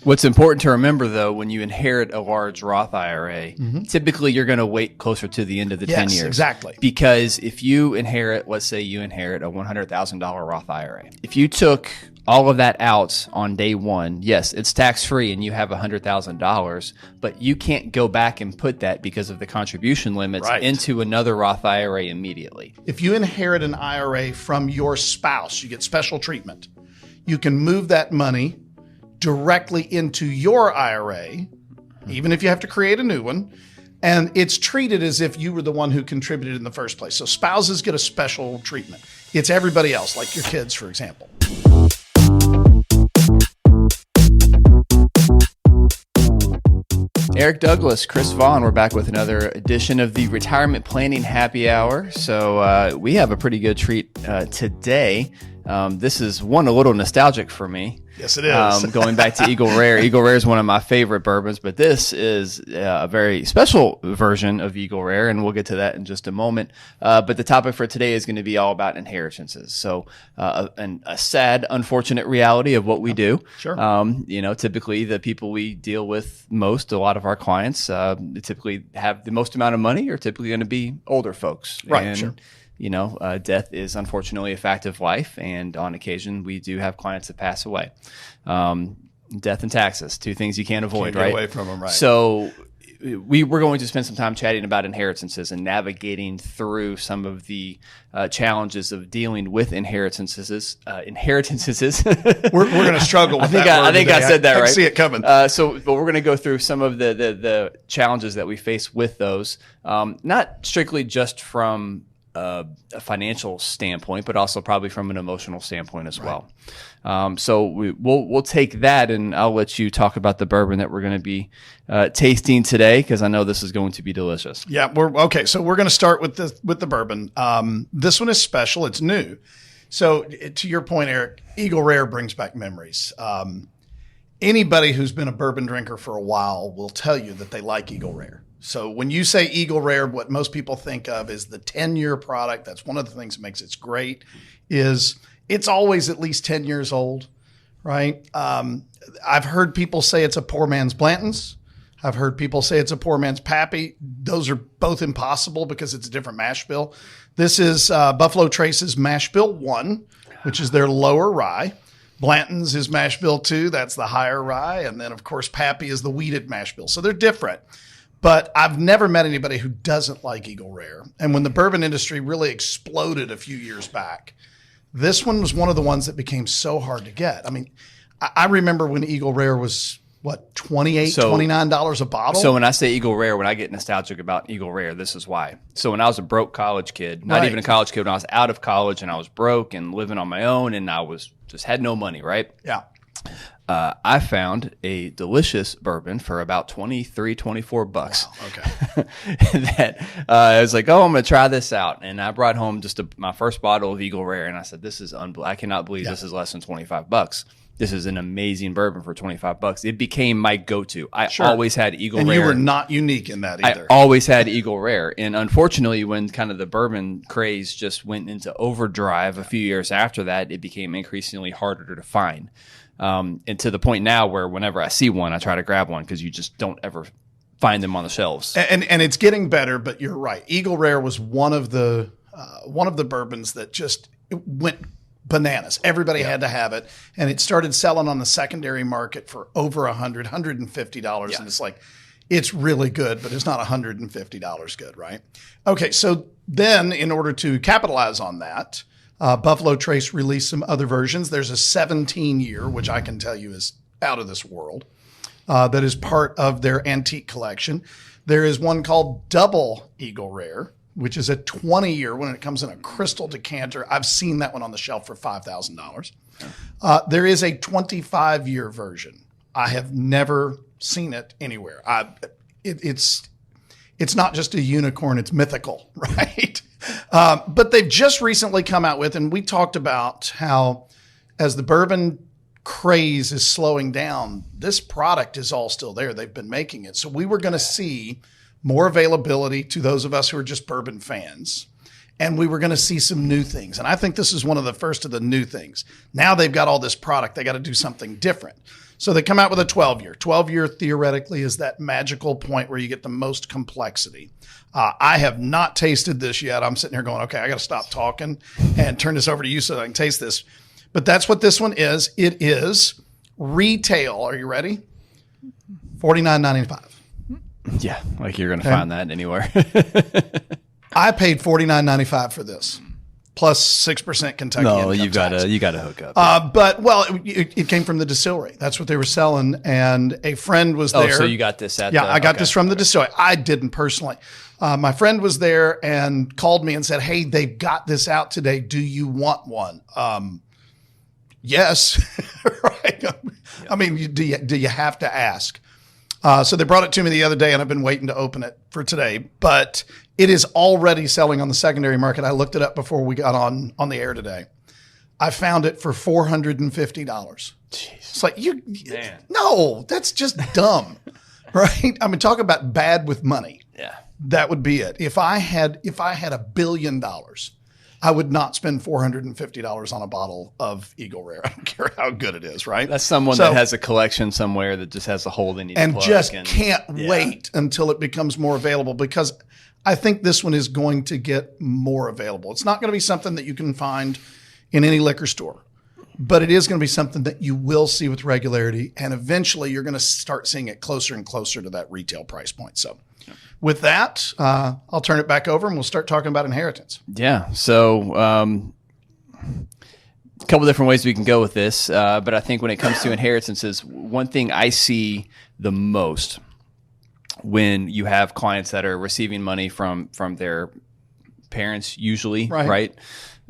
What's important to remember, though, when you inherit a large Roth IRA, typically you're going to wait closer to the end of the 10 years. Exactly. Because if you inherit, let's say you inherit a $100,000 Roth IRA, if you took all of that out on day one, yes, it's tax-free and you have $100,000, but you can't go back and put that because of the contribution limits into another Roth IRA immediately. If you inherit an IRA from your spouse, you get special treatment. You can move that money directly into your IRA, even if you have to create a new one, and it's treated as if you were the one who contributed in the first place. So spouses get a special treatment. It's everybody else, like your kids, for example. Eric Douglas, Chris Vaughn, we're back with another edition of the Retirement Planning Happy Hour. So we have a pretty good treat today. This is one a little nostalgic for me. Yes, it is. Going back to Eagle Rare. Eagle Rare is one of my favorite bourbons, but this is a very special version of Eagle Rare, and we'll get to that in just a moment. But the topic for today is going to be all about inheritances. So a sad, unfortunate reality of what we do. Sure. Typically the people we deal with most, a lot of our clients, typically have the most amount of money are typically going to be older folks. Right, and, sure. Death is unfortunately a fact of life, and on occasion we do have clients that pass away. Death and taxes, two things you can't avoid, Can't right? get away from them, right? So we're going to spend some time chatting about inheritances and navigating through some of the challenges of dealing with inheritances. We're going to struggle with that. I think I said that right. I see it coming. But we're going to go through some of the challenges that we face with those, not strictly just from a financial standpoint, but also probably from an emotional standpoint as well. So we'll take that, and I'll let you talk about the bourbon that we're going to be tasting today, because I know this is going to be delicious. Yeah, okay. So we're going to start with the bourbon. This one is special. It's new. So to your point, Eric, Eagle Rare brings back memories. Anybody who's been a bourbon drinker for a while will tell you that they like Eagle Rare. So when you say Eagle Rare, what most people think of is the 10-year product. That's one of the things that makes it great, is it's always at least 10 years old, right? I've heard people say it's a poor man's Blanton's. I've heard people say it's a poor man's Pappy. Those are both impossible because it's a different mash bill. This is Buffalo Trace's Mash Bill 1, which is their lower rye. Blanton's is Mash Bill 2. That's the higher rye. And then, of course, Pappy is the wheated mash bill. So they're different. But I've never met anybody who doesn't like Eagle Rare. And when the bourbon industry really exploded a few years back, this one was one of the ones that became so hard to get. I mean, I remember when Eagle Rare was, $28, $29 a bottle? So when I say Eagle Rare, when I get nostalgic about Eagle Rare, this is why. So when I was a broke college kid, not even a college kid, when I was out of college and I was broke and living on my own and I was just had no money, right? Yeah. I found a delicious bourbon for about $23, $24. Wow, okay. That I was like, I'm going to try this out. And I brought home just my first bottle of Eagle Rare. And I said, this is I cannot believe this is less than $25. This is an amazing bourbon for $25. It became my go-to. I always had Eagle Rare. And you were not unique in that either. I always had Eagle Rare. And unfortunately, when kind of the bourbon craze just went into overdrive a few years after that, it became increasingly harder to find. And to the point now where whenever I see one, I try to grab one because you just don't ever find them on the shelves. And it's getting better, but you're right. Eagle Rare was one of the bourbons that just went bananas. Everybody had to have it, and it started selling on the secondary market for over $100, $150, and it's like, it's really good, but it's not $150 good, right? Okay, so then in order to capitalize on that, Buffalo Trace released some other versions. There's a 17-year, which I can tell you is out of this world, that is part of their antique collection. There is one called Double Eagle Rare, which is a 20-year when it comes in a crystal decanter. I've seen that one on the shelf for $5,000. There is a 25-year version. I have never seen it anywhere. It's not just a unicorn, it's mythical, right? But they've just recently come out with, and we talked about how as the bourbon craze is slowing down, this product is all still there. They've been making it. So we were going to see more availability to those of us who are just bourbon fans. And we were going to see some new things. And I think this is one of the first of the new things. Now they've got all this product. They got to do something different. So they come out with a 12-year. 12-year theoretically is that magical point where you get the most complexity. I have not tasted this yet. I'm sitting here going, okay, I got to stop talking and turn this over to you so I can taste this. But that's what this one is. It is retail. Are you ready? $49.95. Yeah, like you're going to find that anywhere. I paid $49.95 for this, plus 6% Kentucky income tax. you got to hook up. But it came from the distillery. That's what they were selling, and a friend was there. Oh, so you got this at? I got this from the distillery. I didn't personally. My friend was there and called me and said, "Hey, they've got this out today. Do you want one?" Yes, right. I mean, do you have to ask? So they brought it to me the other day, and I've been waiting to open it for today. But it is already selling on the secondary market. I looked it up before we got on the air today. I found it for $450. Jeez. It's like no, that's just dumb, right? I mean, talk about bad with money. Yeah, that would be it. If I had $1 billion, I would not spend $450 on a bottle of Eagle Rare. I don't care how good it is, right? That's someone that has a collection somewhere that just has a hole they need to plug. Can't wait until it becomes more available, because I think this one is going to get more available. It's not going to be something that you can find in any liquor store, but it is going to be something that you will see with regularity, and eventually you're going to start seeing it closer and closer to that retail price point. So with that, I'll turn it back over and we'll start talking about inheritance. Yeah. So a couple different ways we can go with this. But I think when it comes to inheritances, one thing I see the most when you have clients that are receiving money from their parents, usually, right?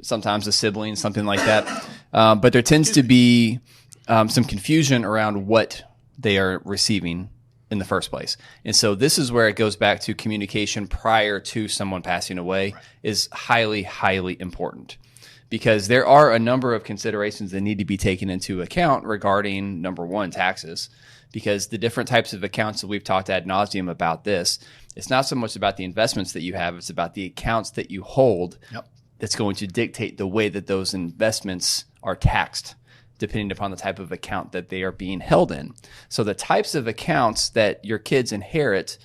Sometimes a sibling, something like that. But there tends to be some confusion around what they are receiving in the first place. And so this is where it goes back to communication prior to someone passing away is highly, highly important, because there are a number of considerations that need to be taken into account regarding, number one, taxes, because the different types of accounts that we've talked ad nauseum about this, it's not so much about the investments that you have, it's about the accounts that you hold that's going to dictate the way that those investments are taxed, depending upon the type of account that they are being held in. So the types of accounts that your kids inherit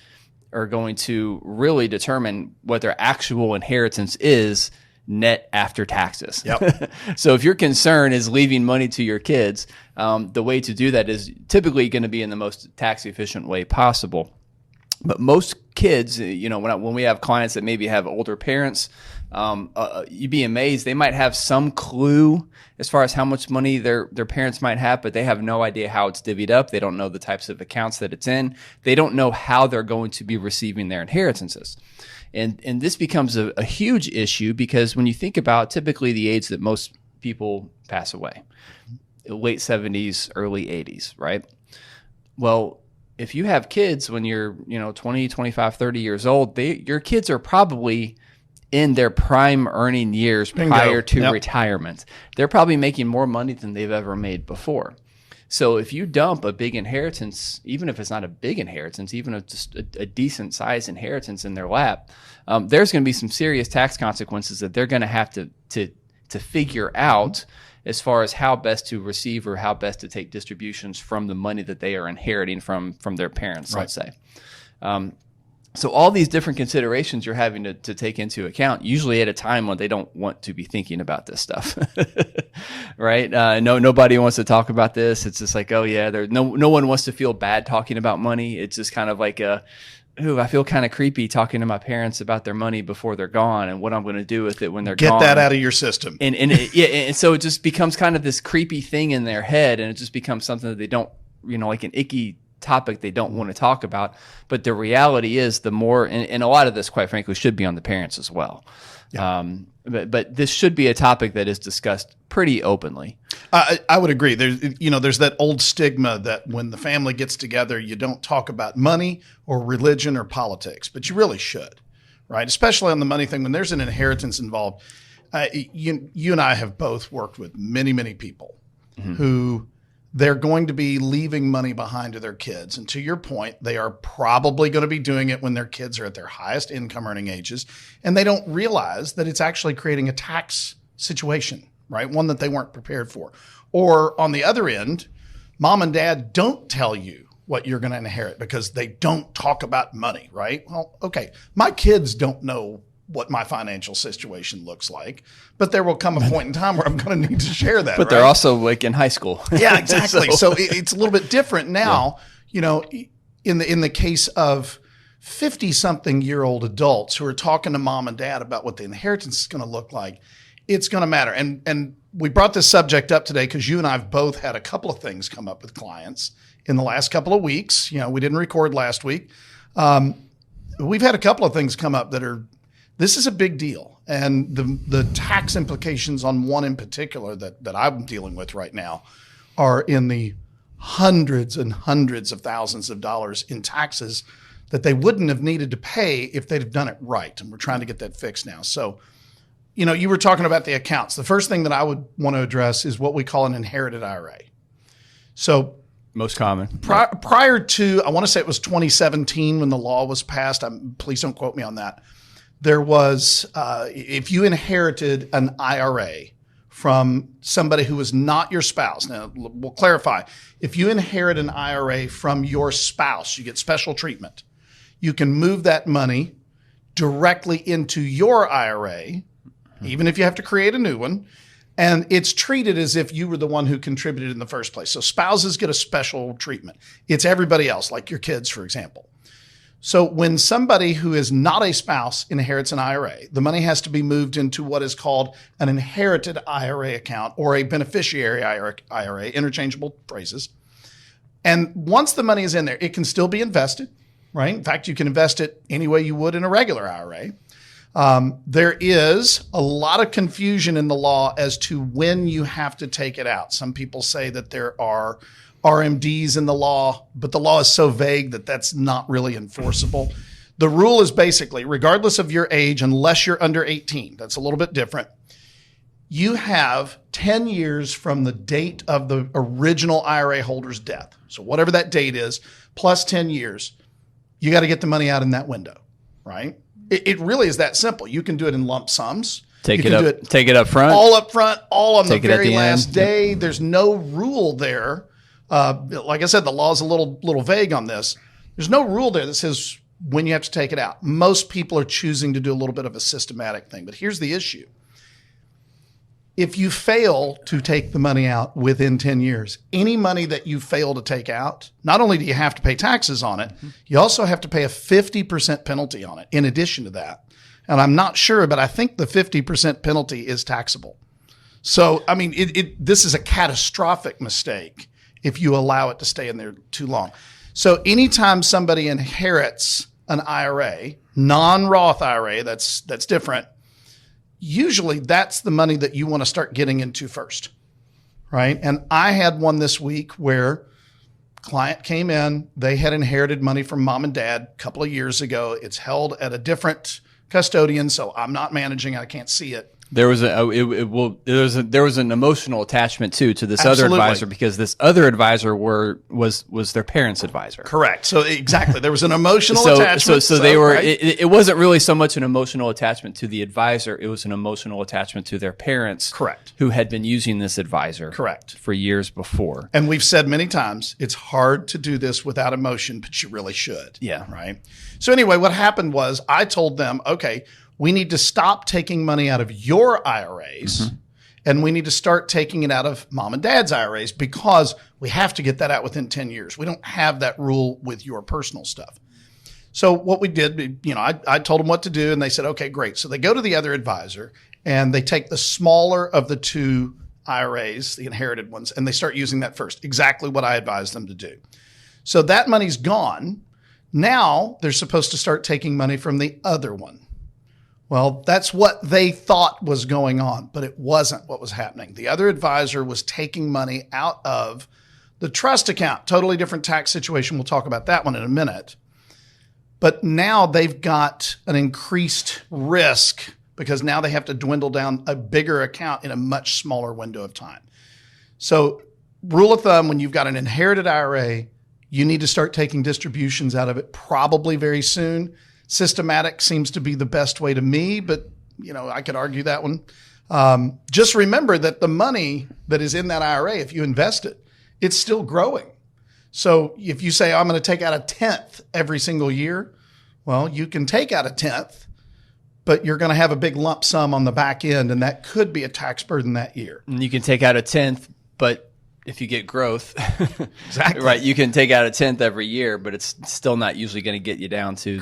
are going to really determine what their actual inheritance is net after taxes. Yep. So if your concern is leaving money to your kids, the way to do that is typically going to be in the most tax efficient way possible. But most kids, when we have clients that maybe have older parents, you'd be amazed. They might have some clue as far as how much money their parents might have, but they have no idea how it's divvied up. They don't know the types of accounts that it's in. They don't know how they're going to be receiving their inheritances. And this becomes a huge issue, because when you think about typically the age that most people pass away, late 70s, early 80s, right? Well, if you have kids when you're 20, 25, 30 years old, your kids are probably in their prime earning years prior to retirement. They're probably making more money than they've ever made before. So if you dump a big inheritance, even if it's not a big inheritance, even if just a decent size inheritance in their lap, there's going to be some serious tax consequences that they're going to have to figure out as far as how best to receive or how best to take distributions from the money that they are inheriting from their parents, let's say. So all these different considerations you're having to take into account, usually at a time when they don't want to be thinking about this stuff, right? Nobody wants to talk about this. It's just like, oh yeah, no one wants to feel bad talking about money. It's just kind of like I feel kind of creepy talking to my parents about their money before they're gone and what I'm going to do with it when they're gone. Get that out of your system. And so it just becomes kind of this creepy thing in their head, and it just becomes something that they don't, like an icky topic they don't want to talk about. But the reality is the more, and a lot of this, quite frankly, should be on the parents as well. Yeah. But this should be a topic that is discussed pretty openly. I would agree. There's that old stigma that when the family gets together, you don't talk about money or religion or politics, but you really should, right? Especially on the money thing, when there's an inheritance involved. You and I have both worked with many, many people who they're going to be leaving money behind to their kids. And to your point, they are probably going to be doing it when their kids are at their highest income earning ages. And they don't realize that it's actually creating a tax situation, right? One that they weren't prepared for. Or on the other end, Mom and dad don't tell you what you're going to inherit because they don't talk about money, right? Well, okay, my kids don't know what my financial situation looks like, but there will come a point in time where I'm going to need to share that. But they're also like in high school. Yeah, exactly. so it's a little bit different now. You know, in the case of 50-something-year-old adults who are talking to mom and dad about what the inheritance is going to look like, it's going to matter. And we brought this subject up today because you and I have both had a couple of things come up with clients in the last couple of weeks. You know, we didn't record last week. We've had a couple of things come up that are, this is a big deal. And the tax implications on one in particular that I'm dealing with right now are in the hundreds and hundreds of thousands of dollars in taxes that they wouldn't have needed to pay if they'd have done it right. And we're trying to get that fixed now. So, you know, you were talking about the accounts. The first thing that I would want to address is what we call an inherited IRA. So most common. Prior to, I want to say it was 2017 when the law was passed. Please don't quote me on that. There was, if you inherited an IRA from somebody who was not your spouse. Now, we'll clarify. If you inherit an IRA from your spouse, you get special treatment. You can move that money directly into your IRA, even if you have to create a new one. And it's treated as if you were the one who contributed in the first place. So spouses get a special treatment. It's everybody else, like your kids, for example. So when somebody who is not a spouse inherits an IRA, the money has to be moved into what is called an inherited IRA account or a beneficiary IRA, interchangeable phrases. And once the money is in there, it can still be invested, right? In fact, you can invest it any way you would in a regular IRA. There is a lot of confusion in the law as to when you have to take it out. Some people say that there are RMDs in the law, but the law is so vague that that's not really enforceable. The rule is basically, regardless of your age, unless you're under 18, that's a little bit different, you have 10 years from the date of the original IRA holder's death. So whatever that date is, plus 10 years, you got to get the money out in that window, right? It really is that simple. You can do it in lump sums. Take it up front. All up front, all on the very last end. day. There's no rule there. Like I said, the law is a little vague on this. There's no rule there that says when you have to take it out. Most people are choosing to do a little bit of a systematic thing. But here's the issue. If you fail to take the money out within 10 years, any money that you fail to take out, not only do you have to pay taxes on it, you also have to pay a 50% penalty on it in addition to that. And I'm not sure, but I think the 50% penalty is taxable. So, I mean, this is a catastrophic mistake if you allow it to stay in there too long. So anytime somebody inherits an IRA, non-Roth IRA, that's different, usually that's the money that you want to start getting into first, right? And I had one this week where client came in, they had inherited money from mom and dad a couple of years ago. It's held at a different custodian, so I'm not managing it. I can't see it. There was an emotional attachment to this Absolutely. other advisor because this other advisor was their parents' advisor. Correct. So exactly, there was an emotional attachment. So they were. Right? It wasn't really so much an emotional attachment to the advisor. It was an emotional attachment to their parents. Correct. Who had been using this advisor. Correct. For years before. And we've said many times it's hard to do this without emotion, but you really should. Yeah. Right. So anyway, what happened was I told them, okay, we need to stop taking money out of your IRAs and we need to start taking it out of mom and dad's IRAs because we have to get that out within 10 years. We don't have that rule with your personal stuff. So what we did, I told them what to do and they said, okay, great. So they go to the other advisor and they take the smaller of the two IRAs, the inherited ones, and they start using that first, exactly what I advised them to do. So that money's gone. Now they're supposed to start taking money from the other one. Well, that's what they thought was going on, but it wasn't what was happening. The other advisor was taking money out of the trust account. Totally different tax situation. We'll talk about that one in a minute. But now they've got an increased risk because now they have to dwindle down a bigger account in a much smaller window of time. So rule of thumb, when you've got an inherited IRA, you need to start taking distributions out of it probably very soon. Systematic seems to be the best way to me, but I could argue that one. Just remember that the money that is in that IRA, if you invest it, it's still growing. So if you say, I'm going to take out a 10th every single year, well, you can take out a 10th, but you're going to have a big lump sum on the back end, and that could be a tax burden that year. And you can take out a 10th, but if you get growth, exactly right, you can take out a 10th every year, but it's still not usually going to get you down to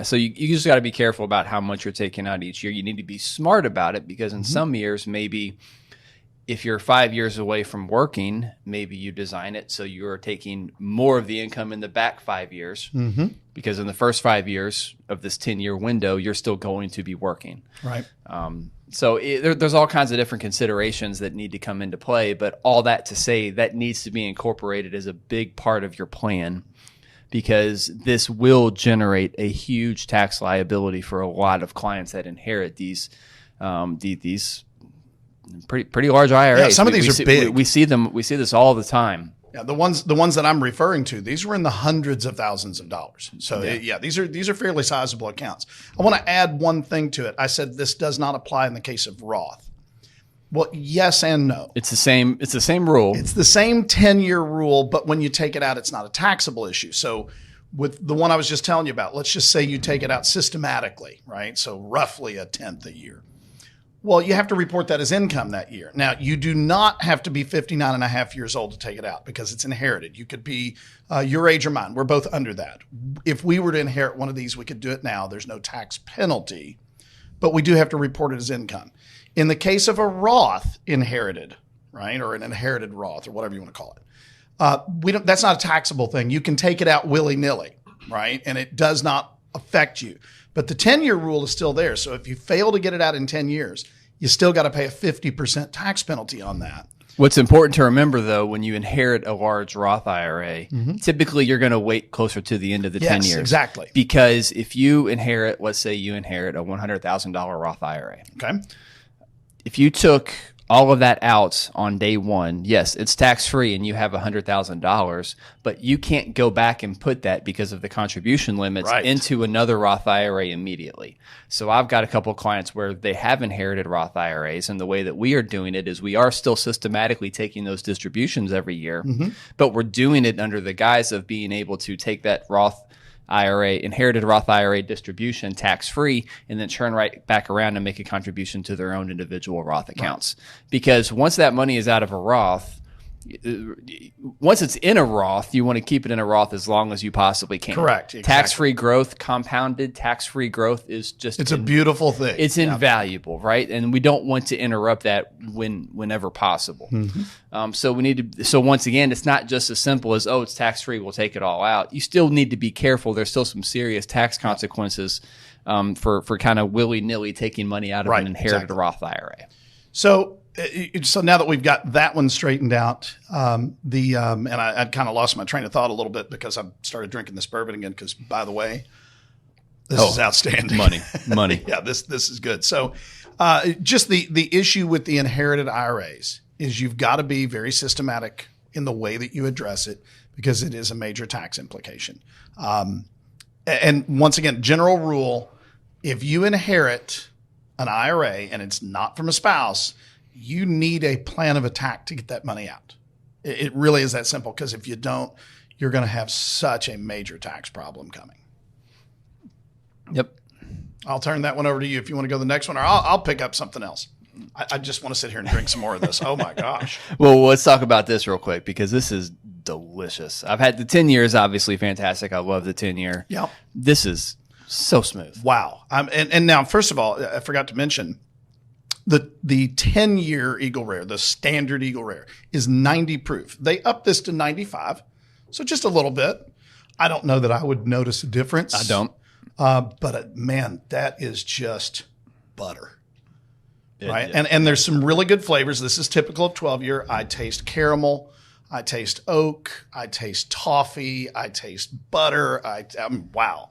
So you just got to be careful about how much you're taking out each year. You need to be smart about it, because in some years, maybe if you're 5 years away from working, maybe you design it so you're taking more of the income in the back 5 years, because in the first 5 years of this 10-year window, you're still going to be working. Right. So there's all kinds of different considerations that need to come into play, but all that to say that needs to be incorporated as a big part of your plan, because this will generate a huge tax liability for a lot of clients that inherit these pretty large IRAs. Yeah, some of these are big. We see them. We see this all the time. Yeah, the ones that I'm referring to, these were in the hundreds of thousands of dollars. So these are fairly sizable accounts. I want to add one thing to it. I said this does not apply in the case of Roth. Well, yes and no. It's the same. It's the same rule. It's the same 10-year rule, but when you take it out, it's not a taxable issue. So with the one I was just telling you about, let's just say you take it out systematically, right? So roughly a 10th a year. Well, you have to report that as income that year. Now, you do not have to be 59 and a half years old to take it out, because it's inherited. You could be your age or mine. We're both under that. If we were to inherit one of these, we could do it now. There's no tax penalty, but we do have to report it as income. In the case of a Roth inherited, right, or an inherited Roth or whatever you want to call it, that's not a taxable thing. You can take it out willy-nilly, right, and it does not affect you. But the 10-year rule is still there. So if you fail to get it out in 10 years, you still got to pay a 50% tax penalty on that. What's important to remember, though, when you inherit a large Roth IRA, typically you're going to wait closer to the end of the 10 years. Exactly. Because if you inherit, let's say you inherit a $100,000 Roth IRA. Okay. If you took all of that out on day one, yes, it's tax-free and you have $100,000, but you can't go back and put that, because of the contribution limits, into another Roth IRA immediately. So I've got a couple of clients where they have inherited Roth IRAs, and the way that we are doing it is we are still systematically taking those distributions every year, but we're doing it under the guise of being able to take that inherited Roth IRA distribution tax-free, and then turn right back around and make a contribution to their own individual Roth accounts. Because once that money is out of a Roth, once it's in a Roth, you want to keep it in a Roth as long as you possibly can. Correct. Exactly. Tax-free growth, compounded tax-free growth is just... It's a beautiful thing. It's invaluable, right? And we don't want to interrupt that whenever possible. So we need to... So once again, it's not just as simple as, it's tax-free, we'll take it all out. You still need to be careful. There's still some serious tax consequences for kind of willy-nilly taking money out of an inherited Roth IRA. So now that we've got that one straightened out, and I kind of lost my train of thought a little bit because I started drinking this bourbon again. Because, by the way, this is outstanding. Money. Yeah, this is good. So, just the issue with the inherited IRAs is you've got to be very systematic in the way that you address it, because it is a major tax implication. And once again, general rule: if you inherit an IRA and it's not from a spouse, you need a plan of attack to get that money out. It really is that simple, because if you don't, you're going to have such a major tax problem coming. Yep. I'll turn that one over to you if you want to go to the next one, or I'll pick up something else. I just want to sit here and drink some more of this. Oh, my gosh. Well, let's talk about this real quick, because this is delicious. I've had the 10 years, obviously fantastic. I love the 10-year. Yep. This is so smooth. Wow. And now, first of all, I forgot to mention, the 10-year Eagle Rare, the standard Eagle Rare, is 90 proof. They upped this to 95, so just a little bit. I don't know that I would notice a difference. I don't. But man, that is just butter, right? And there's some really good flavors. This is typical of 12-year. I taste caramel. I taste oak. I taste toffee. I taste butter. Wow.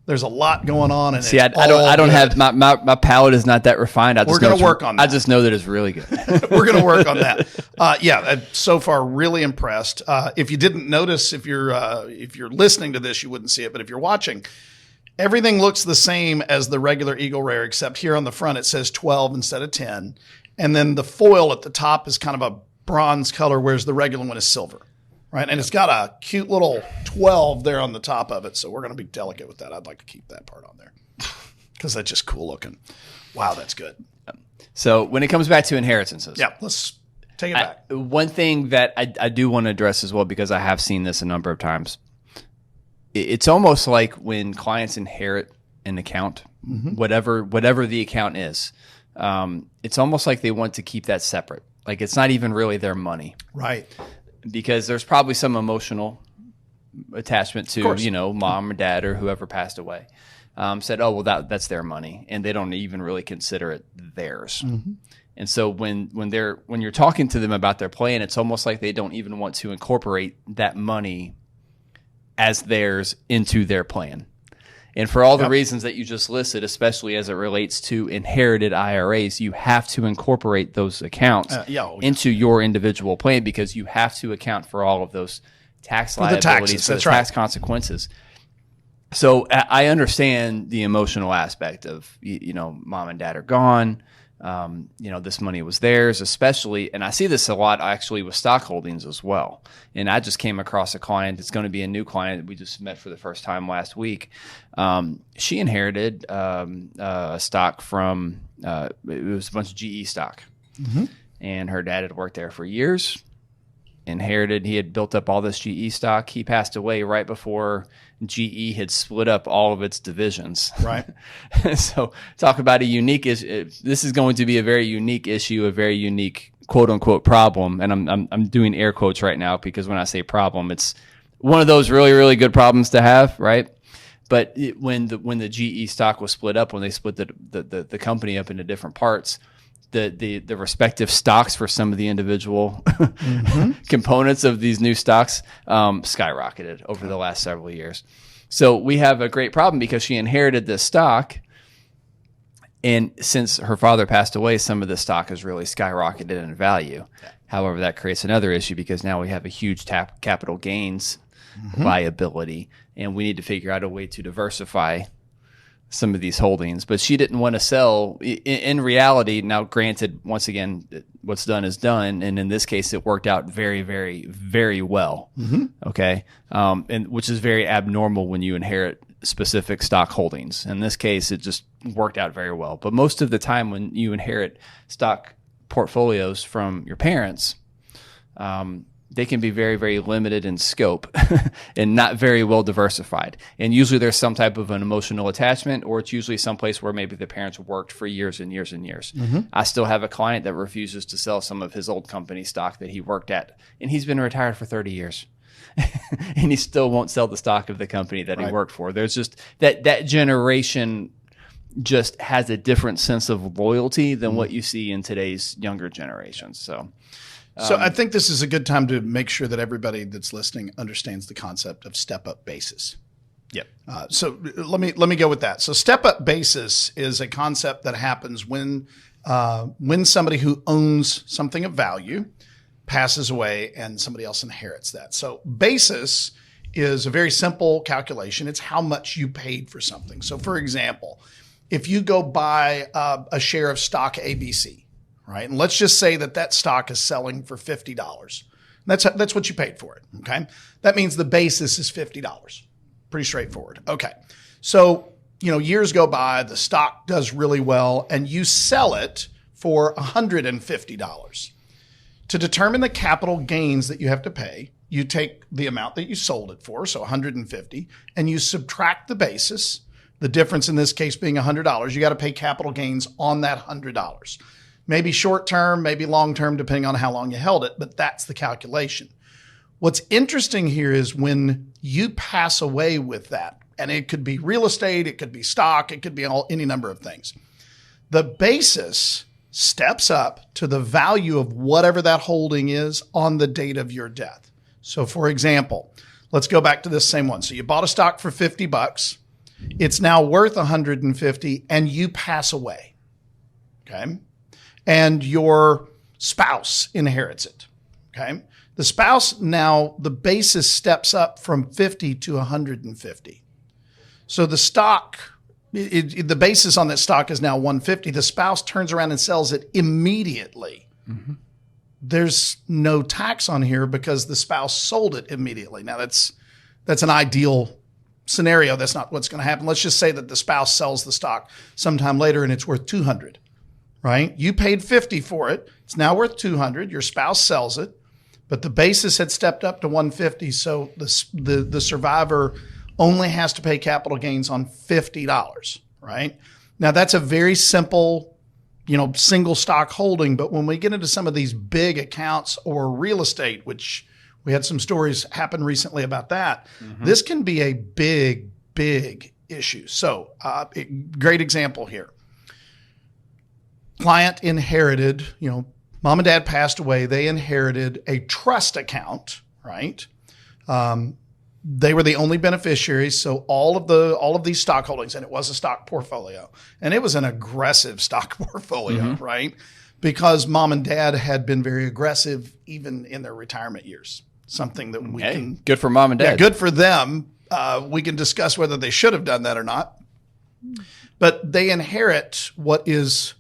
There's a lot going on. And see, I don't have my palate is not that refined. We're going to work on that. I just know that it's really good. We're going to work on that. So far, really impressed. If you didn't notice, if you're listening to this, you wouldn't see it. But if you're watching, everything looks the same as the regular Eagle Rare, except here on the front it says 12 instead of 10, and then the foil at the top is kind of a bronze color, whereas the regular one is silver, right? And it's got a cute little 12 there on the top of it. So we're going to be delicate with that. I'd like to keep that part on there because that's just cool looking. Wow, that's good. So when it comes back to inheritances. Yeah, let's take it back. One thing that I do want to address as well, because I have seen this a number of times, it's almost like when clients inherit an account, whatever the account is, it's almost like they want to keep that separate. Like it's not even really their money. Right. Because there's probably some emotional attachment to, mom or dad or whoever passed away. Said, oh, well, that's their money. And they don't even really consider it theirs. And so when you're talking to them about their plan, it's almost like they don't even want to incorporate that money as theirs into their plan. And for all the reasons that you just listed, especially as it relates to inherited IRAs, you have to incorporate those accounts into your individual plan because you have to account for all of those tax liabilities, for the tax consequences. So I understand the emotional aspect of, mom and dad are gone. This money was theirs, especially, and I see this a lot actually with stock holdings as well. And I just came across a client. It's going to be a new client we just met for the first time last week. She inherited a stock from, it was a bunch of GE stock. And her dad had worked there for years. He had built up all this GE stock. He passed away right before GE had split up all of its divisions. Right. So talk about a unique issue. This is going to be a very unique issue, a very unique quote unquote problem. And I'm doing air quotes right now because when I say problem, it's one of those really, really good problems to have, right? But when the GE stock was split up, when they split the company up into different parts, the respective stocks for some of the individual components of these new stocks skyrocketed over the last several years. So we have a great problem because she inherited this stock. And since her father passed away, some of the stock has really skyrocketed in value. Yeah. However, that creates another issue because now we have a huge capital gains liability, and we need to figure out a way to diversify some of these holdings. But she didn't want to sell. In reality, now granted, once again, what's done is done, and in this case, it worked out very, very, very well. Okay, and which is very abnormal when you inherit specific stock holdings. In this case, it just worked out very well. But most of the time, when you inherit stock portfolios from your parents, they can be very, very limited in scope and not very well diversified. And usually there's some type of an emotional attachment, or it's usually someplace where maybe the parents worked for years and years and years. I still have a client that refuses to sell some of his old company stock that he worked at, and he's been retired for 30 years. And he still won't sell the stock of the company that he worked for. There's just that generation just has a different sense of loyalty than what you see in today's younger generations. So I think this is a good time to make sure that everybody that's listening understands the concept of step-up basis. Yep. So let me go with that. So step-up basis is a concept that happens when somebody who owns something of value passes away and somebody else inherits that. So basis is a very simple calculation. It's how much you paid for something. So for example, if you go buy a share of stock ABC, right? And let's just say that stock is selling for $50. That's what you paid for it, okay? That means the basis is $50. Pretty straightforward. Okay. So, years go by, the stock does really well, and you sell it for $150. To determine the capital gains that you have to pay, you take the amount that you sold it for, so $150, and you subtract the basis, the difference in this case being $100. You got to pay capital gains on that $100. Maybe short term, maybe long term, depending on how long you held it, but that's the calculation. What's interesting here is when you pass away with that, and it could be real estate, it could be stock, it could be any number of things. The basis steps up to the value of whatever that holding is on the date of your death. So for example, let's go back to this same one. So you bought a stock for $50. It's now worth $150 and you pass away. Okay. And your spouse inherits it. Okay. The spouse now, the basis steps up from 50 to 150. So the stock, the basis on that stock is now 150. The spouse turns around and sells it immediately there's no tax on here because the spouse sold it immediately. Now that's an ideal scenario. That's not what's going to happen. Let's just say that the spouse sells the stock sometime later and it's worth 200, right? You paid 50 for it. It's now worth 200. Your spouse sells it, but the basis had stepped up to 150. So the survivor only has to pay capital gains on $50, right? Now that's a very simple, single stock holding. But when we get into some of these big accounts or real estate, which we had some stories happen recently about that, this can be a big, big issue. So great example here. Client inherited, mom and dad passed away. They inherited a trust account, right? They were the only beneficiaries. So all of these stock holdings, and it was a stock portfolio, and it was an aggressive stock portfolio, right? Because mom and dad had been very aggressive even in their retirement years. Something that we can good for mom and dad. Yeah, good for them. We can discuss whether they should have done that or not. But they inherit what is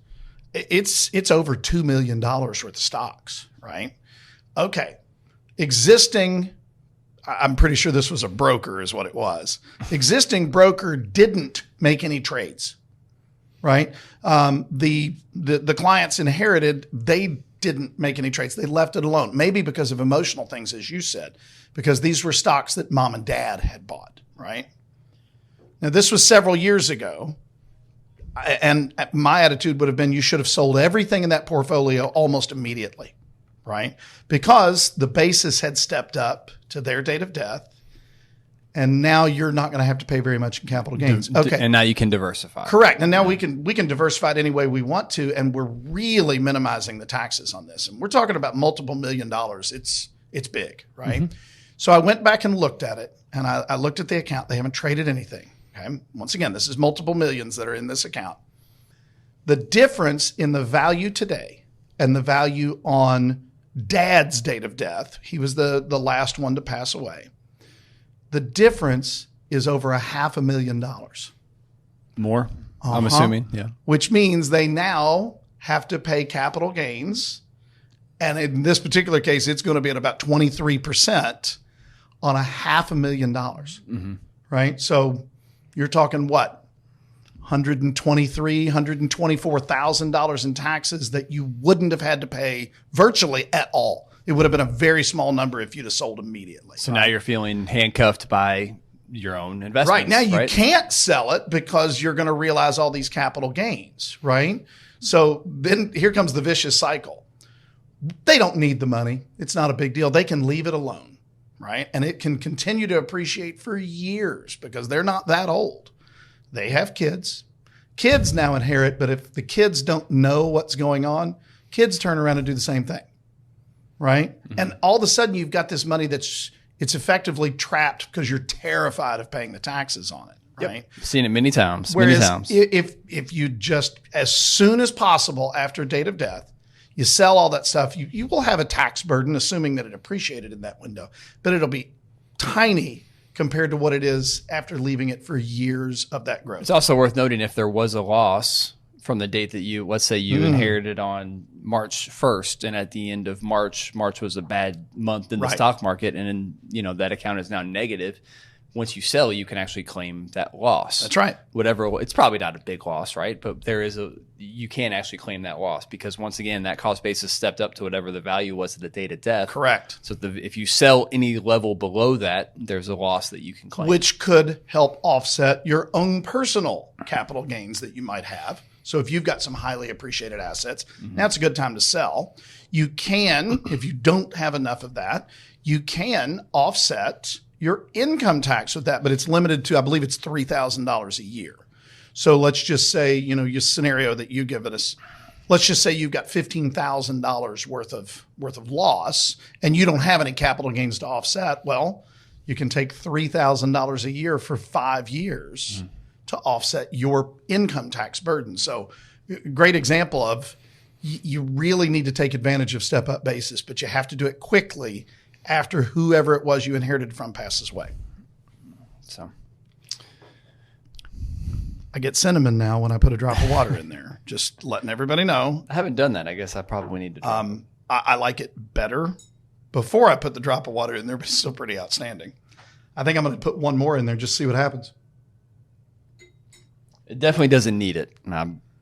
it's over $2 million worth of stocks, right? Okay. Existing, I'm pretty sure this was a broker is what it was. Existing broker didn't make any trades, right? The clients inherited, they didn't make any trades. They left it alone, maybe because of emotional things, as you said, because these were stocks that mom and dad had bought, right? Now, this was several years ago, and my attitude would have been you should have sold everything in that portfolio almost immediately, right? Because the basis had stepped up to their date of death, and now you're not going to have to pay very much in capital gains. Okay. And now you can diversify. Correct. And now we can diversify it any way we want to, and we're really minimizing the taxes on this. And we're talking about multiple $1 million. It's big, right? So I went back and looked at it, and I looked at the account. They haven't traded anything. Okay. Once again, this is multiple millions that are in this account. The difference in the value today and the value on dad's date of death, he was the last one to pass away. The difference is over $500,000. More, I'm assuming, yeah. Which means they now have to pay capital gains. And in this particular case, it's going to be at about 23% on $500,000, right? So you're talking what? $123,000, $124,000 in taxes that you wouldn't have had to pay virtually at all. It would have been a very small number if you'd have sold immediately. So now you're feeling handcuffed by your own investments. Right. Now you can't sell it because you're going to realize all these capital gains, right? So then here comes the vicious cycle. They don't need the money. It's not a big deal. They can leave it alone, right? And it can continue to appreciate for years because they're not that old. They have kids. Kids now inherit, but if the kids don't know what's going on, kids turn around and do the same thing. Right? And all of a sudden you've got this money it's effectively trapped because you're terrified of paying the taxes on it. Right? Yep. Seen it many times. Whereas if you just, as soon as possible after date of death, you sell all that stuff, you will have a tax burden, assuming that it appreciated in that window, but it'll be tiny compared to what it is after leaving it for years of that growth. It's also worth noting if there was a loss from the date that let's say you inherited on March 1st, and at the end of March was a bad month in the stock market, and then, that account is now negative. Once you sell, you can actually claim that loss. That's right. Whatever, it's probably not a big loss, right? But you can actually claim that loss because once again, that cost basis stepped up to whatever the value was at the date of death. Correct. So if you sell any level below that, there's a loss that you can claim. Which could help offset your own personal capital gains that you might have. So if you've got some highly appreciated assets, now it's a good time to sell. You can, if you don't have enough of that, you can offset your income tax with that, but it's limited to, I believe it's $3,000 a year. So let's just say, your scenario that you given us, let's just say you've got $15,000 worth of loss and you don't have any capital gains to offset. Well, you can take $3,000 a year for 5 years to offset your income tax burden. So great example of you really need to take advantage of step-up basis, but you have to do it quickly after whoever it was you inherited from passes away. So I get cinnamon now when I put a drop of water in there, just letting everybody know. I haven't done that. I guess I probably need to. I like it better before I put the drop of water in there, but it's still pretty outstanding. I think I'm going to put one more in there, just see what happens. It definitely doesn't need it.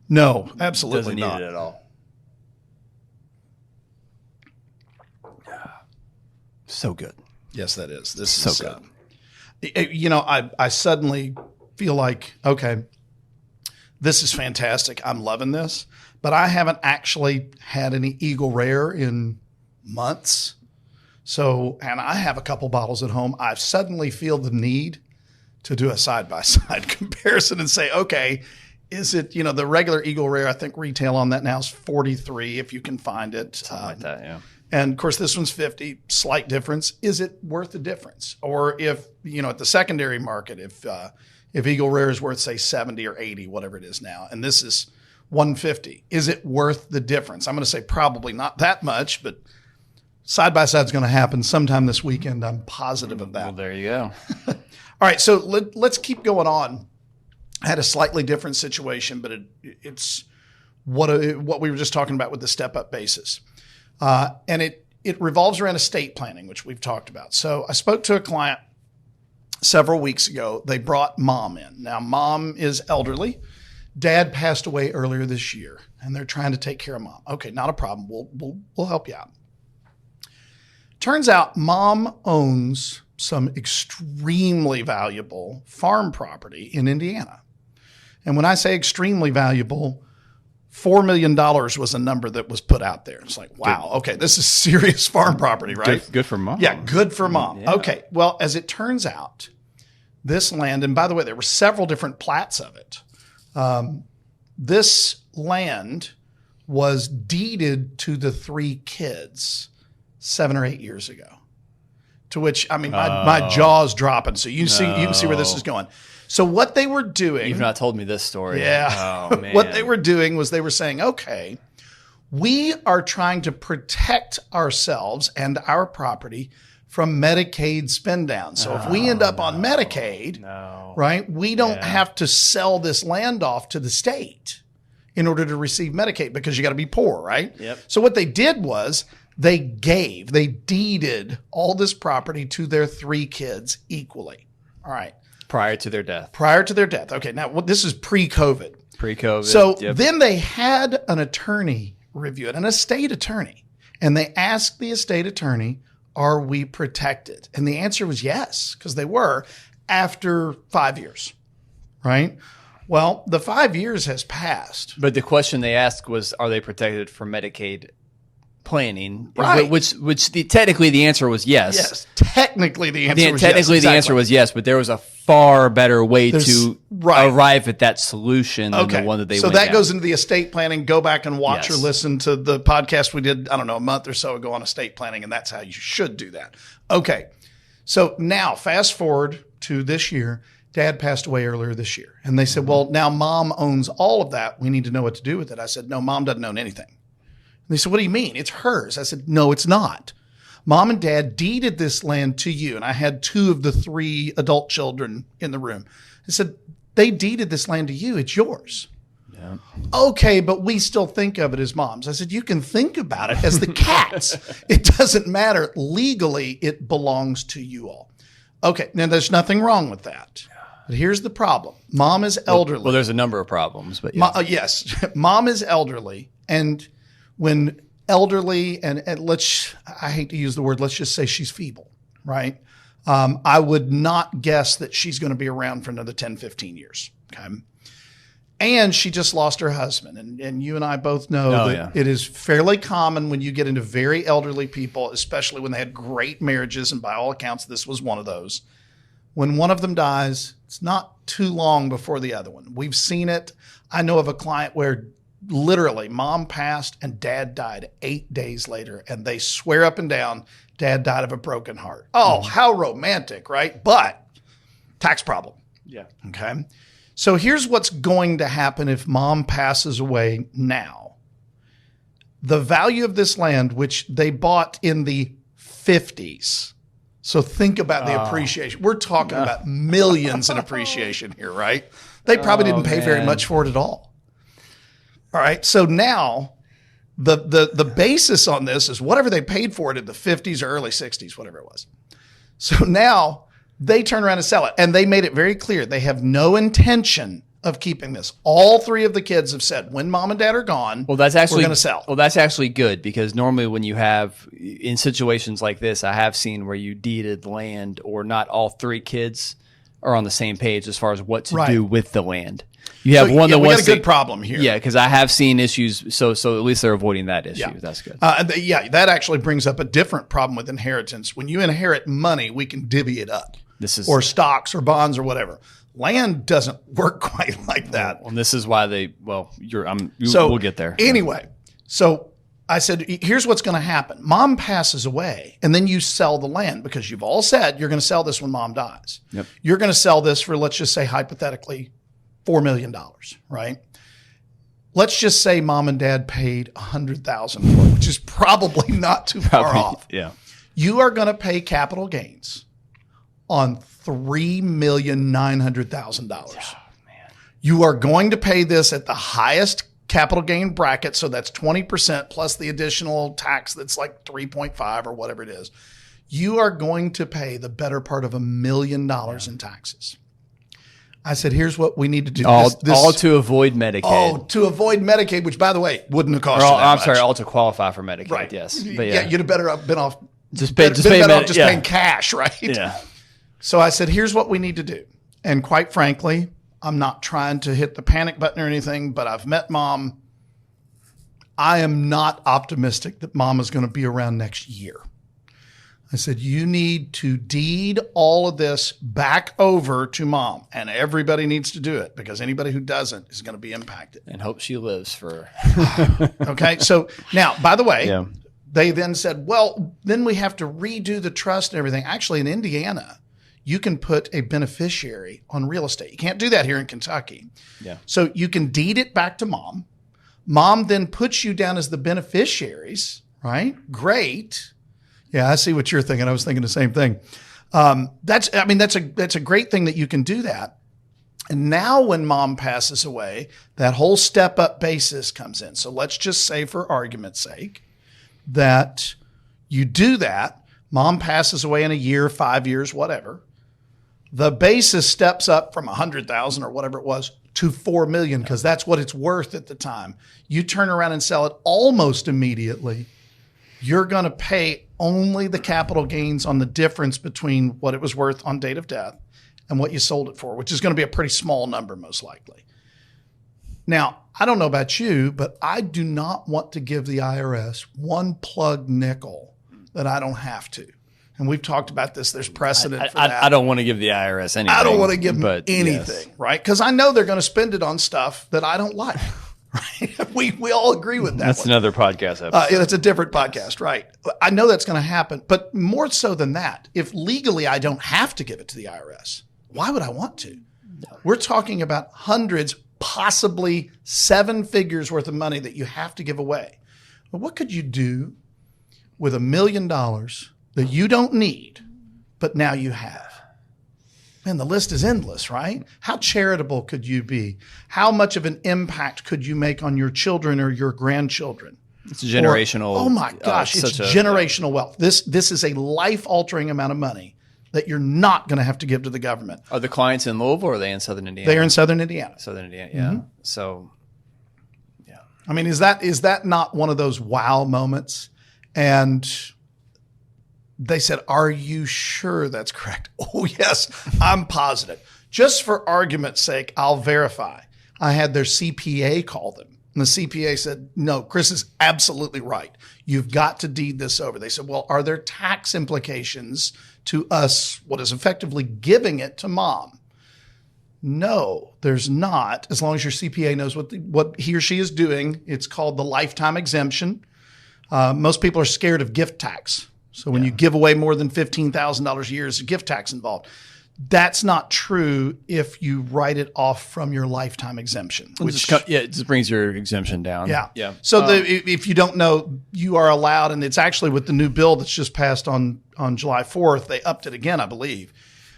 No, absolutely doesn't not. need it at all. So good. Yes, that is. This So is good. I suddenly feel like, okay, this is fantastic. I'm loving this, but I haven't actually had any Eagle Rare in months. So, and I have a couple bottles at home. I suddenly feel the need to do a side-by-side comparison and say, okay, is it, the regular Eagle Rare, I think retail on that now is 43 if you can find it. Something like that, yeah. And of course, this one's 50, slight difference. Is it worth the difference? Or if, at the secondary market, if Eagle Rare is worth, say, 70 or 80, whatever it is now, and this is 150, is it worth the difference? I'm going to say probably not that much, but side-by-side is going to happen sometime this weekend. I'm positive of that. Well, there you go. All right, so let's keep going on. I had a slightly different situation, but it's what we were just talking about with the step-up basis. And it revolves around estate planning, which we've talked about. So I spoke to a client several weeks ago. They brought mom in. Now, mom is elderly. Dad passed away earlier this year, and they're trying to take care of mom. Okay, not a problem. We'll help you out. Turns out mom owns some extremely valuable farm property in Indiana. And when I say extremely valuable, $4 million was a number that was put out there. It's like, wow, okay, this is serious farm property, right? Good for mom. Yeah, good for mom. Yeah. Okay, well, as it turns out, this land, and by the way, there were several different plats of it. This land was deeded to the 3 kids 7 or 8 years ago. To which, my jaw's dropping. So you can see where this is going. So what they were doing... You've not told me this story. Yeah. Oh, man. What they were doing was they were saying, okay, we are trying to protect ourselves and our property from Medicaid spend down. So if we end up on Medicaid, right, we don't have to sell this land off to the state in order to receive Medicaid because you got to be poor, right? Yep. So what they did was they deeded all this property to their 3 kids equally. All right. Prior to their death. Okay, now this is pre-COVID. Pre-COVID. So then they had an attorney review it, an estate attorney, and they asked the estate attorney, are we protected? And the answer was yes, because they were after 5 years, right? Well, the 5 years has passed. But the question they asked was, are they protected from Medicaid planning? Right. Technically the answer was yes. Yes, technically the answer was yes. Technically the answer was yes, but there was a far better way to right. arrive at that solution than the one that they went So that down. goes into the estate planning. Go back and watch Yes. or listen to the podcast we did, a month or so ago on estate planning, and that's how you should do that. Okay. So now fast forward to this year. Dad passed away earlier this year. And they said, well, now mom owns all of that. We need to know what to do with it. I said, no, mom doesn't own anything. And they said, what do you mean? It's hers. I said, no, it's not. Mom and dad deeded this land to you. And I had 2 of the 3 adult children in the room. I said, they deeded this land to you. It's yours. Yeah. Okay, but we still think of it as mom's. I said, you can think about it as the cat's. It doesn't matter. Legally, it belongs to you all. Okay, now there's nothing wrong with that. But here's the problem. Mom is elderly. Well, there's a number of problems, but yes. Mom is elderly. And when elderly, and I hate to use the word, let's just say she's feeble, right? I would not guess that she's going to be around for another 10, 15 years. Okay. And she just lost her husband. And you and I both know that it is fairly common when you get into very elderly people, especially when they had great marriages. And by all accounts, this was one of those. When one of them dies, it's not too long before the other one. We've seen it. I know of a client where literally mom passed and dad died 8 days later. And they swear up and down dad died of a broken heart. Oh, how romantic, right? But tax problem. Yeah. Okay. So here's what's going to happen if mom passes away now. The value of this land, which they bought in the 50s. So think about the appreciation. We're talking about millions in appreciation here, right? They probably didn't pay very much for it at all. All right. So now the basis on this is whatever they paid for it in the 50s or early 60s, whatever it was. So now they turn around and sell it. And they made it very clear they have no intention of keeping this. All three of the kids have said, when mom and dad are gone, we're going to sell. Well, that's actually good, because normally when you have, in situations like this, I have seen where you deeded land or not all three kids are on the same page as far as what to do with the land. You have one that we wants got a good problem here. Yeah, because I have seen issues. So at least they're avoiding that issue. Yeah. That's good. That actually brings up a different problem with inheritance. When you inherit money, we can divvy it up. Or stocks or bonds or whatever. Land doesn't work quite like that. And this is why we'll get there. Anyway, so I said, here's what's going to happen. Mom passes away, and then you sell the land, because you've all said you're going to sell this when mom dies. Yep. You're going to sell this for, let's just say hypothetically, $4 million, right? Let's just say mom and dad paid $100,000 for it, which is probably not too far off. Yeah. You are going to pay capital gains on $3,900,000. Oh, man. You are going to pay this at the highest capital gain bracket, so that's 20% plus the additional tax that's like 3.5 or whatever it is. You are going to pay the better part of $1 million in taxes. I said, here's what we need to do. All to avoid Medicaid. Oh, to avoid Medicaid, which, by the way, wouldn't have cost you that much. All to qualify for Medicaid, right. Yes. But yeah, you'd have better have been off. Paying cash, right? Yeah. So I said, here's what we need to do. And quite frankly, I'm not trying to hit the panic button or anything, but I've met mom. I am not optimistic that mom is going to be around next year. I said, you need to deed all of this back over to mom, and everybody needs to do it, because anybody who doesn't is going to be impacted. And hope she lives for. Okay. So now, by the way, they then said, well, then we have to redo the trust and everything. Actually, in Indiana, you can put a beneficiary on real estate. You can't do that here in Kentucky. Yeah. So you can deed it back to mom. Mom then puts you down as the beneficiaries, right? Great. Yeah, I see what you're thinking. I was thinking the same thing. That's a great thing that you can do that. And now when mom passes away, that whole step up basis comes in. So let's just say, for argument's sake, that you do that. Mom passes away in a year, 5 years, whatever. The basis steps up from 100,000 or whatever it was to 4 million, because that's what it's worth at the time. You turn around and sell it almost immediately. You're going to pay only the capital gains on the difference between what it was worth on date of death and what you sold it for, which is going to be a pretty small number, most likely. Now, I don't know about you, but I do not want to give the IRS one plug nickel that I don't have to. And we've talked about this. There's precedent for that. I don't want to give the IRS anything. I don't want to give them anything, right? Because I know they're going to spend it on stuff that I don't like. Right? We all agree with that. That's another podcast episode. It's a different podcast, right? I know that's going to happen. But more so than that, if legally I don't have to give it to the IRS, why would I want to? No. We're talking about hundreds, possibly 7 figures worth of money that you have to give away. But what could you do with $1 million that you don't need, but now you have? Man, the list is endless, right? How charitable could you be? How much of an impact could you make on your children or your grandchildren? It's generational. Oh my gosh, it's generational wealth. This is a life-altering amount of money that you're not going to have to give to the government. Are the clients in Louisville, or are they in Southern Indiana? They're in Southern Indiana. Southern Indiana, yeah. Mm-hmm. So, yeah. I mean, is that not one of those wow moments? And they said, are you sure that's correct? Oh, yes, I'm positive. Just for argument's sake, I'll verify. I had their CPA call them. And the CPA said, no, Chris is absolutely right. You've got to deed this over. They said, well, are there tax implications to us, what is effectively giving it to mom? No, there's not, as long as your CPA knows what he or she is doing. It's called the lifetime exemption. Most people are scared of gift tax. So when you give away more than $15,000 a year, there's a gift tax involved. That's not true if you write it off from your lifetime exemption. It just brings your exemption down. Yeah. So if you don't know, you are allowed, and it's actually with the new bill that's just passed on July 4th, they upped it again, I believe.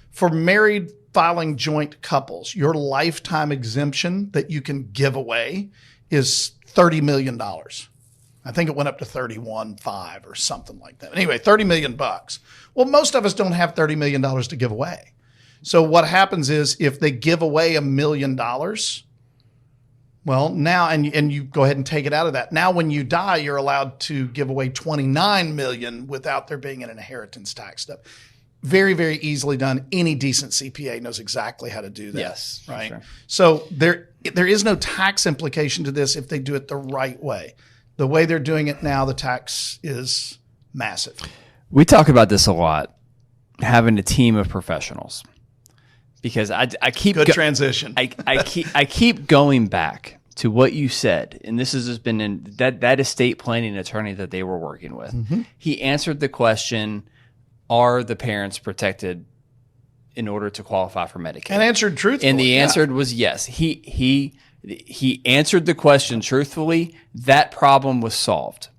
For married filing joint couples, your lifetime exemption that you can give away is $30 million. I think it went up to 31.5 or something like that. Anyway, $30 million. Well, most of us don't have $30 million to give away. So what happens is if they give away $1 million, well, now, and you go ahead and take it out of that. Now, when you die, you're allowed to give away $29 million without there being an inheritance tax step. Very, very easily done. Any decent CPA knows exactly how to do that. Yes, right. sure. So there is no tax implication to this if they do it the right way. The way they're doing it now, the tax is massive. We talk about this a lot, having a team of professionals, because I keep good transition. I keep going back to what you said, and this has just been in that estate planning attorney that they were working with. Mm-hmm. He answered the question, are the parents protected in order to qualify for Medicaid? And answered truthfully. And the answer was yes. He answered the question truthfully. That problem was solved.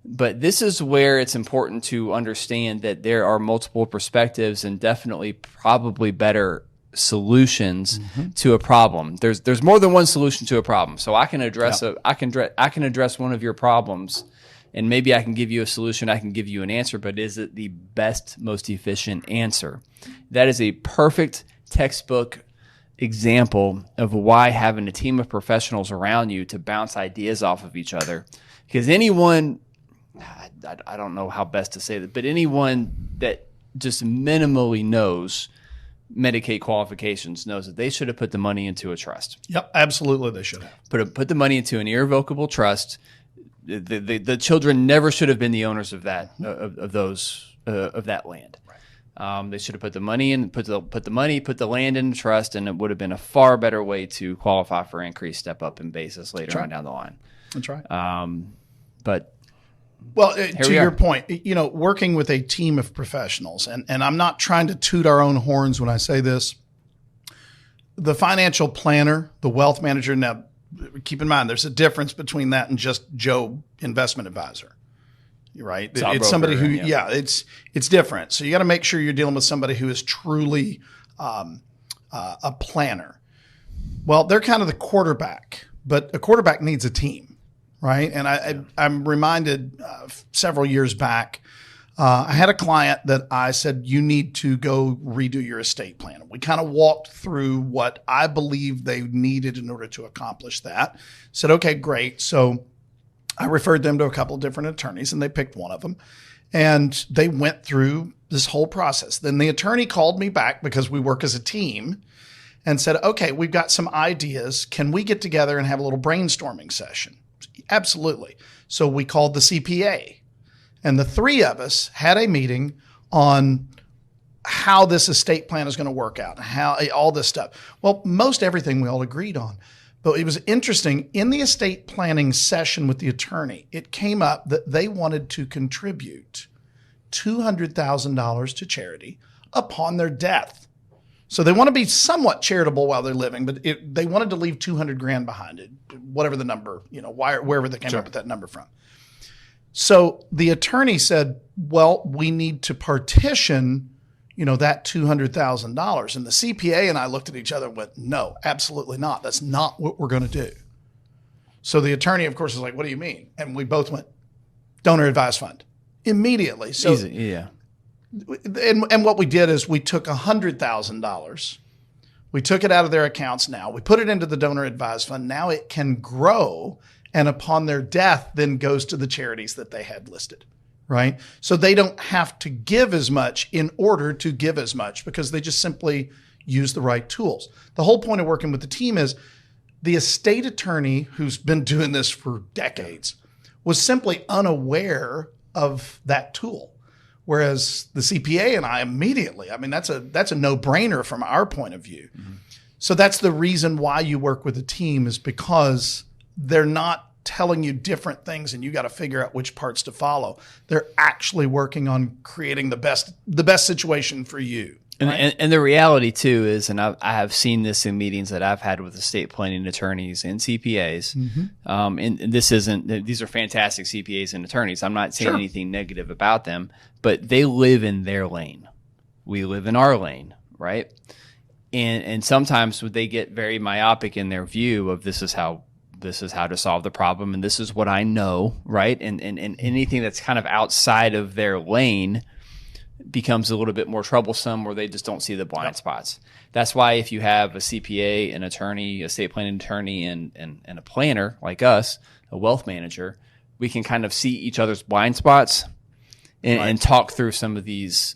But this is where it's important to understand that there are multiple perspectives and definitely probably better solutions to a problem. There's more than one solution to a problem. So I can address I can address one of your problems, and maybe I can give you a solution, I can give you an answer, but is it the best, most efficient answer? That is a perfect textbook example of why having a team of professionals around you to bounce ideas off of each other. Because anyone, I don't know how best to say that, but anyone that just minimally knows Medicaid qualifications knows that they should have put the money into a trust. Yep, absolutely they should have. Put the money into an irrevocable trust. The children never should have been the owners of that of that land. They should have put the money in, put the land in the trust, and it would have been a far better way to qualify for increased step up in basis later on down the line. That's right. But well, to your point, working with a team of professionals, and I'm not trying to toot our own horns when I say this. The financial planner, the wealth manager. Now, keep in mind, there's a difference between that and just Joe investment advisor. Right. It's somebody who, it's different. So you got to make sure you're dealing with somebody who is truly a planner. Well, they're kind of the quarterback, but a quarterback needs a team, right? And I'm reminded several years back, I had a client that I said, you need to go redo your estate plan. We kind of walked through what I believe they needed in order to accomplish that. Said, okay, great. So I referred them to a couple of different attorneys, and they picked one of them, and they went through this whole process. Then the attorney called me back because we work as a team and said, okay, we've got some ideas. Can we get together and have a little brainstorming session? Absolutely. So we called the CPA, and the three of us had a meeting on how this estate plan is going to work out, how all this stuff. Well, most everything we all agreed on. But it was interesting, in the estate planning session with the attorney, it came up that they wanted to contribute $200,000 to charity upon their death. So they want to be somewhat charitable while they're living, but they wanted to leave $200,000 behind it, whatever the number, wherever they came up with that number from. So the attorney said, well, we need to partition that $200,000. And the CPA and I looked at each other and went, no, absolutely not. That's not what we're going to do. So the attorney, of course, is like, what do you mean? And we both went, donor advised fund immediately. So, easy, yeah. And what we did is we took $100,000. We took it out of their accounts now. We put it into the donor advised fund. Now it can grow, and upon their death then goes to the charities that they had listed. Right? So they don't have to give as much in order to give as much because they just simply use the right tools. The whole point of working with the team is the estate attorney who's been doing this for decades was simply unaware of that tool. Whereas the CPA and I immediately, that's a no-brainer from our point of view. Mm-hmm. So that's the reason why you work with a team, is because they're not telling you different things and you got to figure out which parts to follow. They're actually working on creating the best situation for you. Right? And the reality too is, and I have seen this in meetings that I've had with estate planning attorneys and CPAs. Mm-hmm. And these are fantastic CPAs and attorneys. I'm not saying anything negative about them, but they live in their lane. We live in our lane, right? And sometimes they get very myopic in their view of this is how this is how to solve the problem, and this is what I know, right? And anything that's kind of outside of their lane becomes a little bit more troublesome, where they just don't see the blind spots. That's why if you have a CPA, an attorney, estate planning attorney, and a planner like us, a wealth manager, we can kind of see each other's blind spots and talk through some of these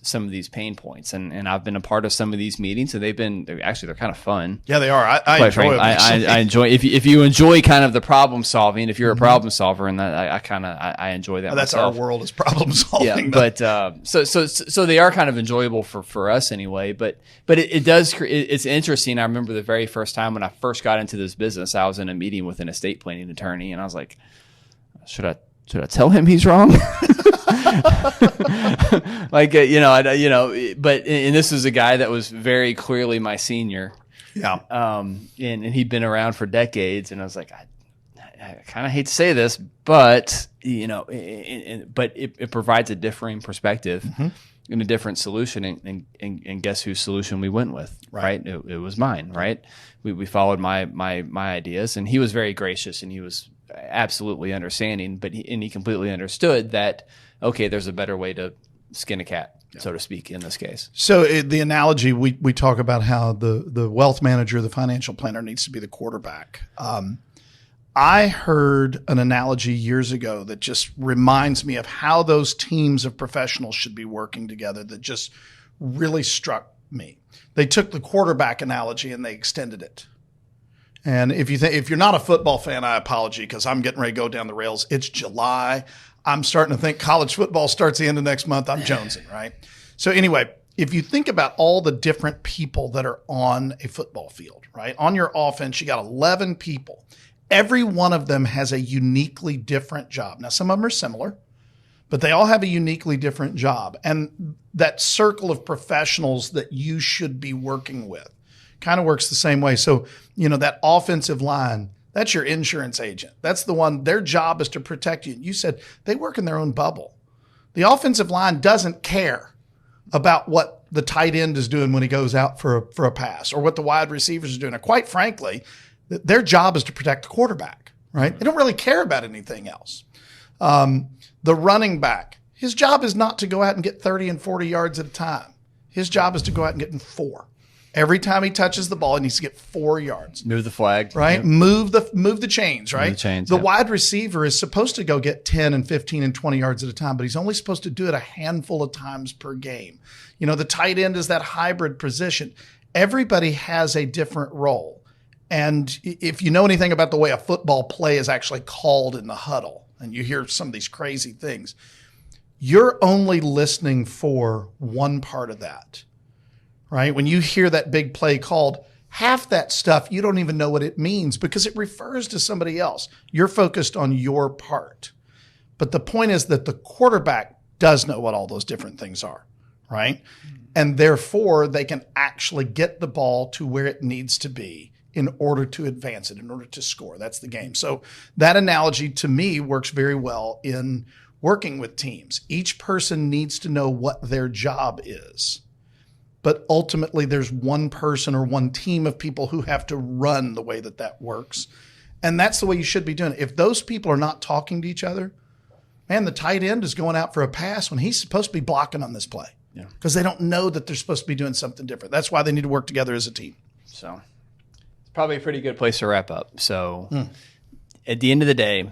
pain points. And I've been a part of some of these meetings, and they're kind of fun. Yeah, they are. I enjoy them. I enjoy if you enjoy kind of the problem solving. If you're a problem solver, and I enjoy that. That's myself. our world is problem solving. Yeah, but so they are kind of enjoyable for us anyway. But it's interesting. I remember the very first time when I first got into this business, I was in a meeting with an estate planning attorney, and I was like, should I tell him he's wrong? But this is a guy that was very clearly my senior. Yeah. And he'd been around for decades, and I was like, I kind of hate to say this, but but it provides a differing perspective and a different solution, and guess whose solution we went with, right? It was mine, right? We followed my ideas, and he was very gracious, and he was absolutely understanding, but he completely understood that, okay, there's a better way to skin a cat, so to speak, in this case. So the analogy, we talk about how the wealth manager, the financial planner, needs to be the quarterback. I heard an analogy years ago that just reminds me of how those teams of professionals should be working together, that just really struck me. They took the quarterback analogy and they extended it. And if you're not a football fan, I apologize, because I'm getting ready to go down the rails. It's July. I'm starting to think college football starts the end of next month. I'm jonesing, right? So anyway, if you think about all the different people that are on a football field, right? On your offense, you got 11 people. Every one of them has a uniquely different job. Now, some of them are similar, but they all have a uniquely different job. And that circle of professionals that you should be working with kind of works the same way. So, that offensive line, that's your insurance agent. That's the one, their job is to protect you. You said they work in their own bubble. The offensive line doesn't care about what the tight end is doing when he goes out for a pass, or what the wide receivers are doing. Or quite frankly, their job is to protect the quarterback, right? They don't really care about anything else. The running back, his job is not to go out and get 30 and 40 yards at a time. His job is to go out and get in 4. Every time he touches the ball, he needs to get 4 yards. Move the flag. Right? Yep. Move the chains, right? Move the chains, the wide receiver is supposed to go get 10 and 15 and 20 yards at a time, but he's only supposed to do it a handful of times per game. The tight end is that hybrid position. Everybody has a different role. And if you know anything about the way a football play is actually called in the huddle, and you hear some of these crazy things, you're only listening for one part of that. Right? When you hear that big play called, half that stuff, you don't even know what it means because it refers to somebody else. You're focused on your part. But the point is that the quarterback does know what all those different things are, right? And therefore, they can actually get the ball to where it needs to be in order to advance it, in order to score. That's the game. So that analogy to me works very well in working with teams. Each person needs to know what their job is. But ultimately, there's one person or one team of people who have to run the way that works. And that's the way you should be doing it. If those people are not talking to each other, man, the tight end is going out for a pass when he's supposed to be blocking on this play. Yeah. Because they don't know that they're supposed to be doing something different. That's why they need to work together as a team. So it's probably a pretty good place to wrap up. So at the end of the day,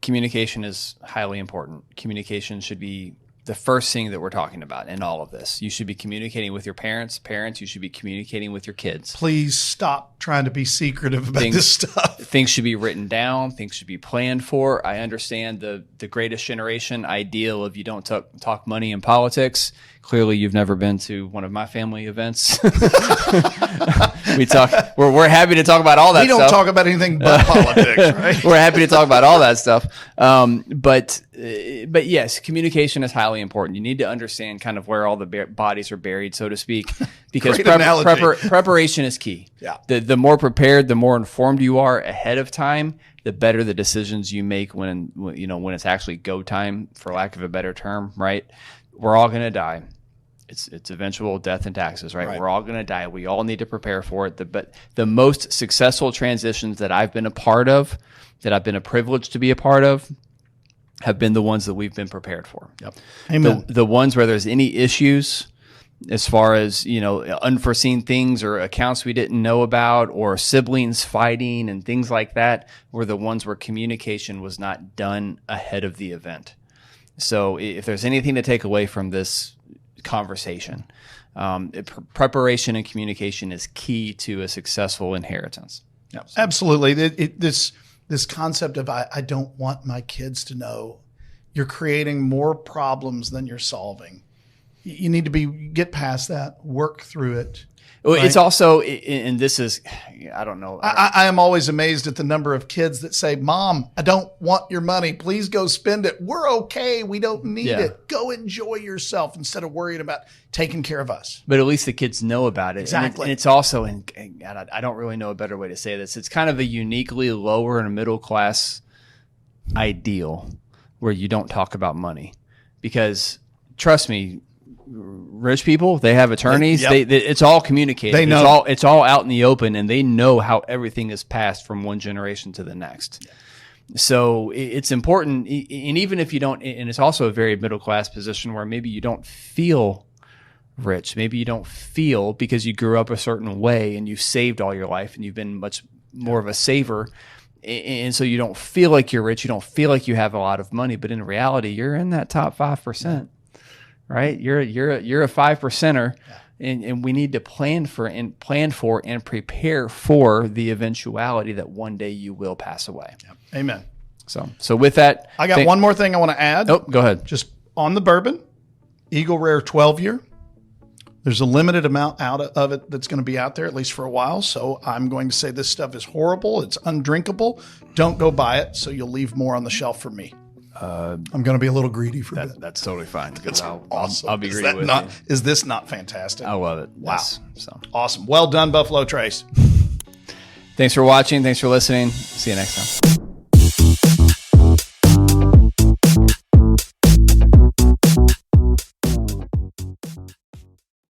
communication is highly important. Communication should be the first thing that we're talking about in all of this. You should be communicating with your parents. Parents, you should be communicating with your kids. Please stop trying to be secretive about this stuff. Things should be written down. Things should be planned for. I understand the greatest generation ideal of you don't talk money and politics. Clearly, you've never been to one of my family events. We talk. We're happy to talk about all that. We don't talk about anything but politics, right? We're happy to talk about all that stuff. But yes, communication is highly important. You need to understand kind of where all the bodies are buried, so to speak, because preparation is key. Yeah. The more prepared, the more informed you are ahead of time, the better the decisions you make when it's actually go time, for lack of a better term, right? We're all going to die. It's eventual death and taxes, right? Right. We're all going to die. We all need to prepare for it. But the most successful transitions that I've been a part of, that I've been a privilege to be a part of, have been the ones that we've been prepared for. Yep. Amen. The ones where there's any issues as far as, unforeseen things or accounts we didn't know about or siblings fighting and things like that, were the ones where communication was not done ahead of the event. So if there's anything to take away from this conversation, preparation and communication is key to a successful inheritance. Yep. Absolutely. This concept of I don't want my kids to know, you're creating more problems than you're solving. You need to get past that, work through it. Well, right? It's also, and this is, I don't know. I am always amazed at the number of kids that say, Mom, I don't want your money. Please go spend it. We're okay. We don't need it. Go enjoy yourself instead of worrying about taking care of us. But at least the kids know about it. Exactly. And it's also, and I don't really know a better way to say this, it's kind of a uniquely lower and middle class ideal where you don't talk about money. Because trust me, rich people, they have attorneys. Yep. It's all communicated. They know. It's all out in the open, and they know how everything is passed from one generation to the next. Yeah. So it's important, and even if you don't, and it's also a very middle class position where maybe you don't feel rich, maybe you don't feel because you grew up a certain way and you've saved all your life and you've been much more of a saver. And so you don't feel like you're rich, you don't feel like you have a lot of money, but in reality, you're in that top 5%. Right, you're a 5%er, and we need to plan for and prepare for the eventuality that one day you will pass away. Yep. Amen. So with that, I got one more thing I want to add. Oh, go ahead. Just on the bourbon, Eagle Rare 12-year. There's a limited amount out of it that's going to be out there, at least for a while. So I'm going to say this stuff is horrible. It's undrinkable. Don't go buy it. So you'll leave more on the shelf for me. I'm going to be a little greedy for that. That's totally fine. That's awesome. I'll be greedy with you. Is this not fantastic? I love it. Wow. Yes. So awesome. Well done, Buffalo Trace. Thanks for watching. Thanks for listening. See you next time.